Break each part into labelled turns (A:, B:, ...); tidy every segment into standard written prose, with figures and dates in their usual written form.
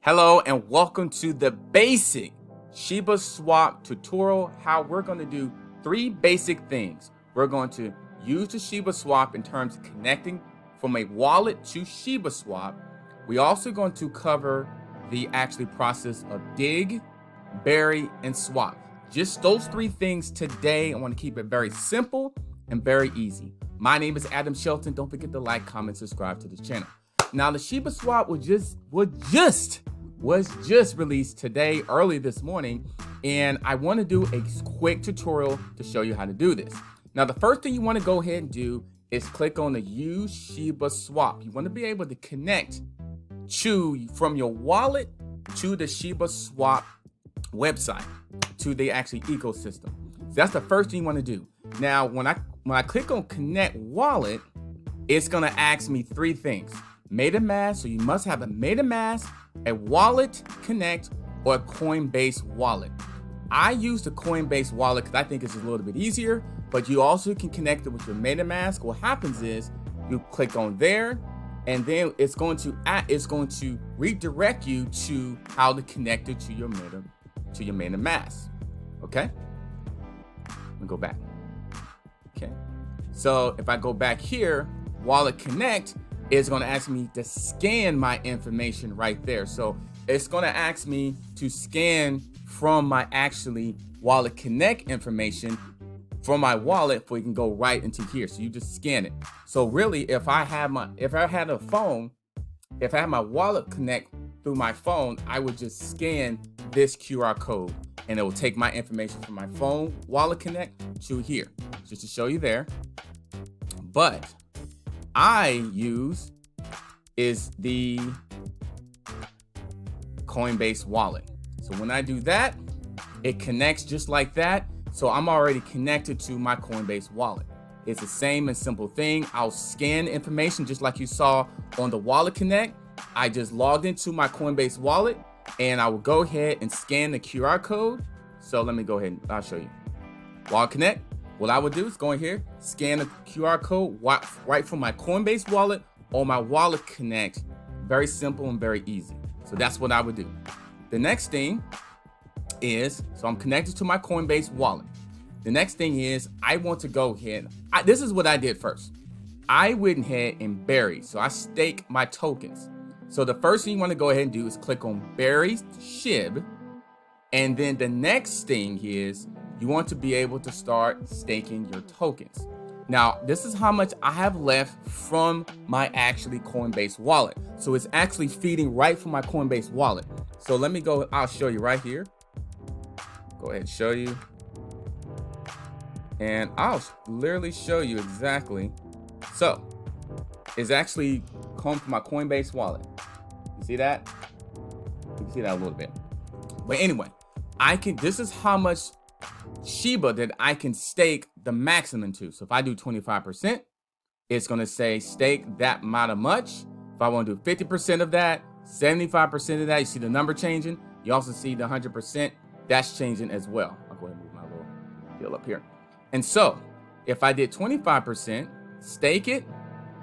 A: Hello and welcome to the basic Shiba Swap tutorial, how we're going to do three basic things. We're going to use the Shiba Swap in terms of connecting from a wallet to Shiba Swap. We're also going to cover the actual process of dig, bury, and swap. Just those three things today. I want to keep it very simple and very easy. My name is Adam Shelton. Don't forget to like, comment, subscribe to this channel. Now the Shiba Swap was just released today, early this morning, and I want to do a quick tutorial to show you how to do this. Now the first thing you want to go ahead and do is click on the Use Shiba Swap. You want to be able to connect from your wallet to the Shiba Swap website, to the actual ecosystem. So that's the first thing you want to do. Now when I click on Connect Wallet, it's going to ask me three things. MetaMask, so you must have a MetaMask, a Wallet Connect, or a Coinbase wallet. I use the Coinbase wallet because I think it's a little bit easier, but you also can connect it with your MetaMask. What happens is you click on there, and then it's going to redirect you to how to connect it to your MetaMask. Okay, let me go back. Okay, so if I go back here, Wallet Connect is going to ask me to scan my information right there. So it's going to ask me to scan from my actually Wallet Connect information from my wallet, for you can go right into here. So you just scan it. So really, if I had my Wallet Connect through my phone, I would just scan this QR code and it will take my information from my phone Wallet Connect to here, just to show you there. But I use is the Coinbase wallet. So when I do that, it connects just like that. So I'm already connected to my Coinbase wallet. It's the same and simple thing. I'll scan information just like you saw on the Wallet Connect. I just logged into my Coinbase wallet and I will go ahead and scan the QR code. So let me go ahead and I'll show you. Wallet Connect. What I would do is go in here, scan the QR code right from my Coinbase wallet or my Wallet Connect. Very simple and very easy. So that's what I would do. The next thing is, so I'm connected to my Coinbase wallet. The next thing is I want to go ahead. This is what I did first. I went ahead and buried. So I stake my tokens. So the first thing you want to go ahead and do is click on Bury SHIB. And then the next thing is you want to be able to start staking your tokens. Now, this is how much I have left from my actually Coinbase wallet. So it's actually feeding right from my Coinbase wallet. So let me go, I'll show you right here. Go ahead and show you. And I'll literally show you exactly. So it's actually come from my Coinbase wallet. You see that? You can see that a little bit. But anyway, this is how much Shiba that I can stake the maximum to. So if I do 25%, it's going to say stake that amount of much. If I want to do 50% of that, 75% of that, you see the number changing. You also see the 100%, that's changing as well. I'll go ahead and move my little deal up here. And so if I did 25%, stake it,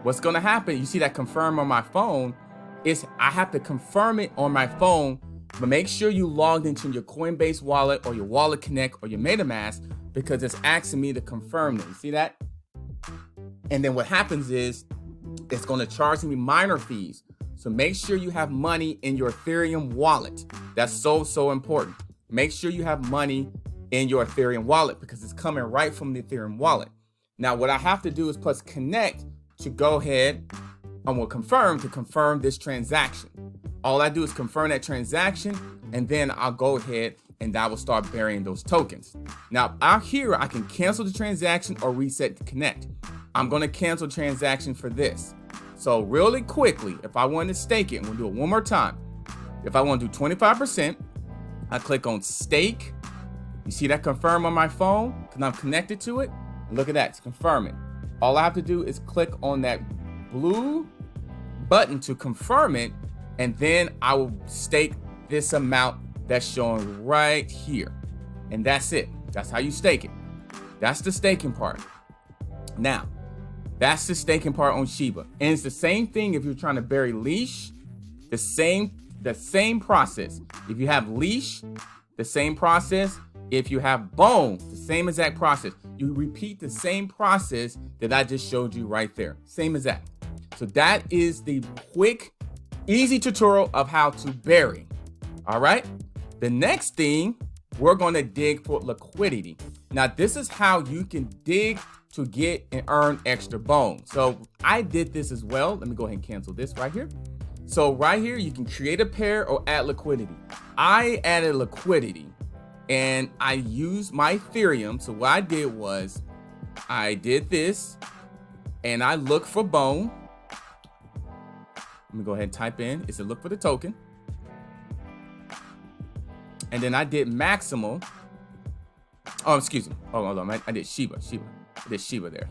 A: what's going to happen? You see that confirm on my phone is I have to confirm it on my phone. But make sure you logged into your Coinbase wallet or your Wallet Connect or your MetaMask, because it's asking me to confirm it. You see that? And then what happens is it's going to charge me miner fees. So make sure you have money in your Ethereum wallet. That's so important. Make sure you have money in your Ethereum wallet because it's coming right from the Ethereum wallet. Now what I have to do is press connect to go ahead and we'll confirm this transaction. All I do is confirm that transaction, and then I'll go ahead and I will start burying those tokens. Now out here, I can cancel the transaction or reset the connect. I'm going to cancel transaction for this. So really quickly, if I want to stake it, and we'll do it one more time. If I want to do 25%, I click on stake. You see that confirm on my phone because I'm connected to it. And look at that, it's confirming. All I have to do is click on that blue button to confirm it. And then I will stake this amount that's showing right here. And that's it. That's how you stake it. That's the staking part. Now, that's the staking part on Shiba. And it's the same thing if you're trying to bury leash. The same the same process. If you have leash, the same process. If you have bone, the same exact process. You repeat the same process that I just showed you right there. Same as that. So that is the quick, easy tutorial of how to bury. All right. The next thing, we're going to dig for liquidity. Now, this is how you can dig to get and earn extra bone. So I did this as well. Let me go ahead and cancel this right here. So right here, you can create a pair or add liquidity. I added liquidity and I used my Ethereum. So what I did was I did this and I looked for bone. Let me go ahead and type in, it's a look for the token. And then I did maximal. Oh, excuse me. Oh, hold on. I did Shiba. I did Shiba there.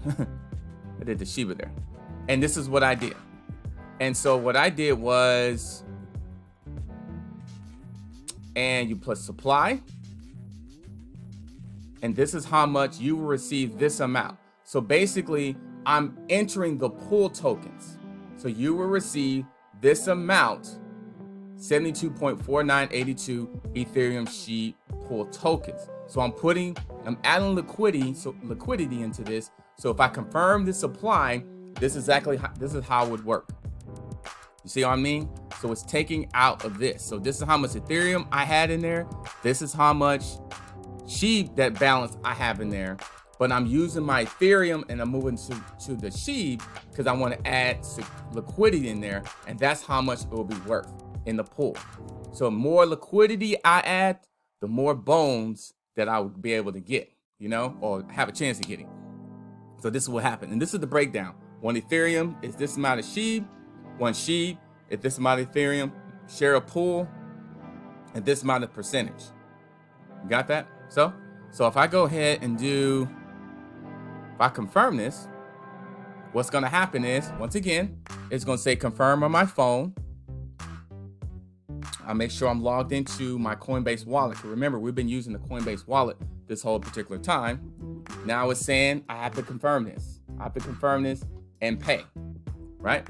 A: I did the Shiba there. And this is what I did. And so what I did was, and you put supply. And this is how much you will receive this amount. So basically, I'm entering the pool tokens. So you will receive this amount, 72.4982 Ethereum SHIB pool tokens. So I'm adding liquidity into this. So if I confirm the supply, this is how it would work. You see what I mean? So it's taking out of this. So this is how much Ethereum I had in there. This is how much SHIB, that balance I have in there. But I'm using my Ethereum and I'm moving to the SHIB because I want to add liquidity in there. And that's how much it will be worth in the pool. So the more liquidity I add, the more bones that I would be able to get, you know, or have a chance of getting. So this is what happened. And this is the breakdown. One Ethereum is this amount of SHIB. One SHIB is this amount of Ethereum. Share a pool and this amount of percentage. You got that? So if I go ahead and if I confirm this, what's going to happen is, once again, it's going to say confirm on my phone. I'll make sure I'm logged into my Coinbase wallet. Remember, we've been using the Coinbase wallet this whole particular time. Now it's saying I have to confirm this. I have to confirm this and pay, right?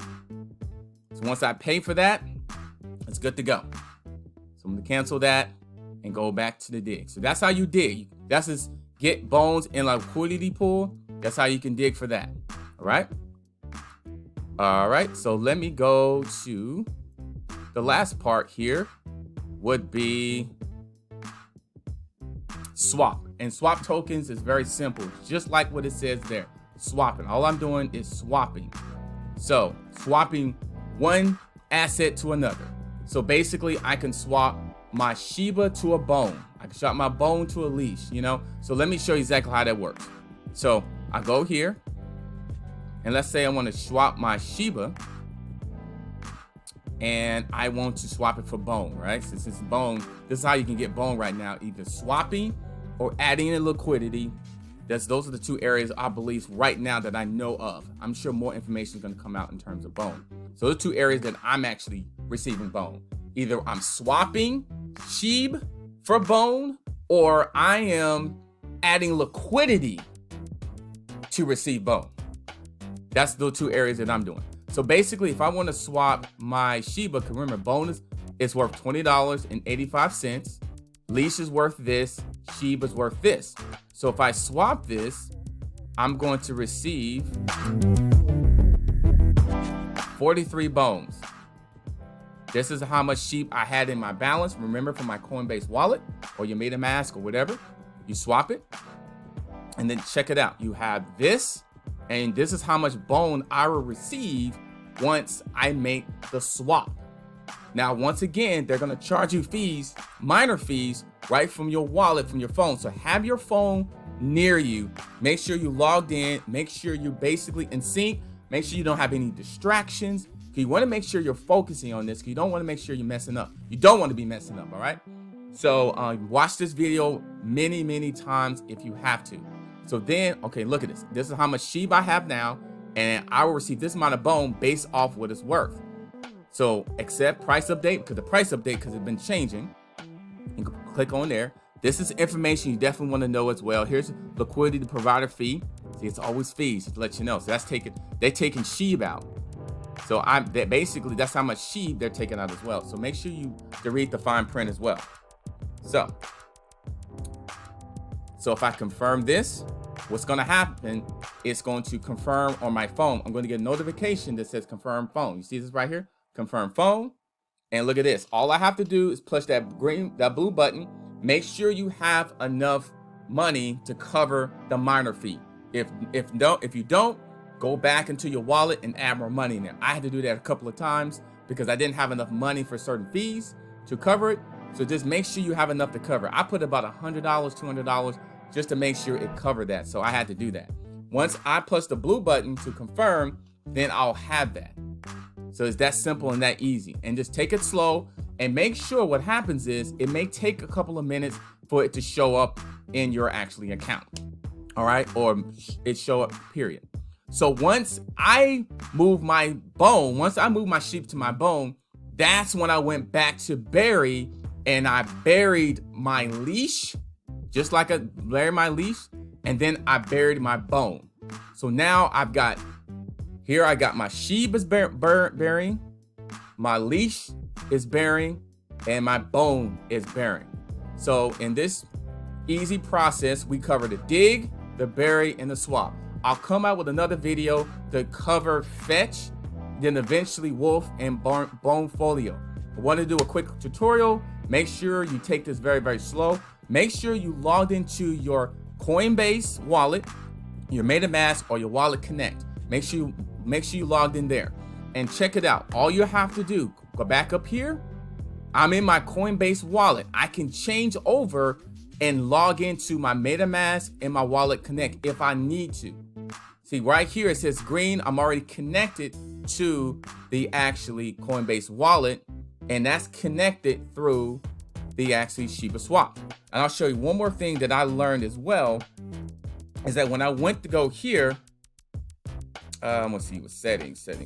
A: So once I pay for that, it's good to go. So I'm going to cancel that and go back to the dig. So that's how you dig. That's just get bones in a liquidity pool. That's how you can dig for that. All right. All right. So let me go to the last part here would be swap. And swap tokens is very simple, just like what it says there. Swapping. All I'm doing is swapping. So swapping one asset to another. So basically I can swap my Shiba to a bone. I can swap my bone to a leash, you know? So let me show you exactly how that works. So I go here and let's say I want to swap my Shiba and I want to swap it for bone, right? Since it's bone, this is how you can get bone right now, either swapping or adding in liquidity. Those are the two areas I believe right now that I know of. I'm sure more information is going to come out in terms of bone. So the two areas that I'm actually receiving bone. Either I'm swapping SHIB for bone or I am adding liquidity to receive bone. That's the two areas that I'm doing. So basically, if I want to swap my Shiba, because remember, bonus is worth $20.85. Leash is worth this. SHIB is worth this. So if I swap this, I'm going to receive 43 bones. This is how much SHIB I had in my balance. Remember, from my Coinbase wallet or your MetaMask or whatever, you swap it and then check it out. You have this, and this is how much bone I will receive once I make the swap. Now, once again, they're going to charge you fees, minor fees, right from your wallet, from your phone. So have your phone near you. Make sure you logged in. Make sure you're basically in sync. Make sure you don't have any distractions. You want to make sure you're focusing on this. You don't want to make sure you're messing up. You don't want to be messing up, all right? So watch this video many, many times if you have to. So then, okay, look at this. This is how much SHIB I have now, and I will receive this amount of bone based off what it's worth. So accept price update, because the price update, because it's been changing. You can click on there. This is information you definitely want to know as well. Here's liquidity provider fee. See, it's always fees, just to let you know. So that's they're taking SHIB out. So basically that's how much SHIB they're taking out as well. So make sure you read the fine print as well. So if I confirm this, what's going to happen, it's going to confirm on my phone. I'm going to get a notification that says confirm phone. You see this right here? Confirm phone. And look at this. All I have to do is push that blue button. Make sure you have enough money to cover the miner fee. If you don't, go back into your wallet and add more money in there. I had to do that a couple of times because I didn't have enough money for certain fees to cover it. So just make sure you have enough to cover. I put about $100, $200 just to make sure it covered that. So I had to do that. Once I push the blue button to confirm, then I'll have that. So it's that simple and that easy. And just take it slow and make sure what happens is it may take a couple of minutes for it to show up in your actually account. All right, or it show up, period. So once I move my bone, once I move my sheep to my bone, that's when I went back to bury, and I buried my leash, just like I buried my leash, and then I buried my bone. So now I've got, here I got my sheep is burying, my leash is burying, and my bone is burying. So in this easy process, we cover the dig, the bury, and the swap. I'll come out with another video to cover fetch, then eventually wolf and bone folio. I want to do a quick tutorial. Make sure you take this very, very slow. Make sure you logged into your Coinbase wallet, your MetaMask, or your Wallet Connect. Make sure you logged in there and check it out. All you have to do, go back up here. I'm in my Coinbase wallet. I can change over and log into my MetaMask and my Wallet Connect if I need to. See right here, it says green. I'm already connected to the actually Coinbase wallet, and that's connected through the actually ShibaSwap. And I'll show you one more thing that I learned as well, is that when I went to go here, let's see, with settings. I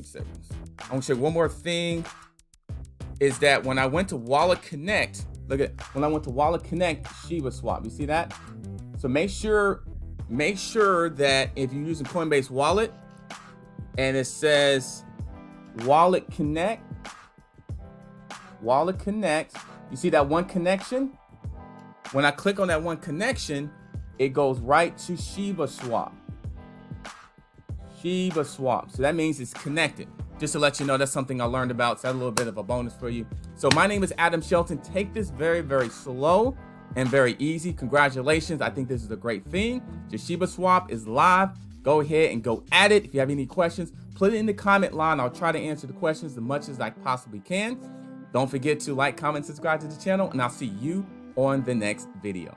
A: want to show you one more thing, is that when I went to Wallet Connect, look at, when I went to Wallet Connect ShibaSwap, you see that? So make sure that if you're using Coinbase Wallet and it says Wallet Connect, you see that one connection? When I click on that one connection, it goes right to ShibaSwap. So that means it's connected. Just to let you know, that's something I learned about. So that's a little bit of a bonus for you. So my name is Adam Shelton. Take this very, very slow and very easy. Congratulations. I think this is a great thing. Your ShibaSwap is live. Go ahead and go at it. If you have any questions, put it in the comment line. I'll try to answer the questions as much as I possibly can. Don't forget to like, comment, subscribe to the channel, and I'll see you on the next video.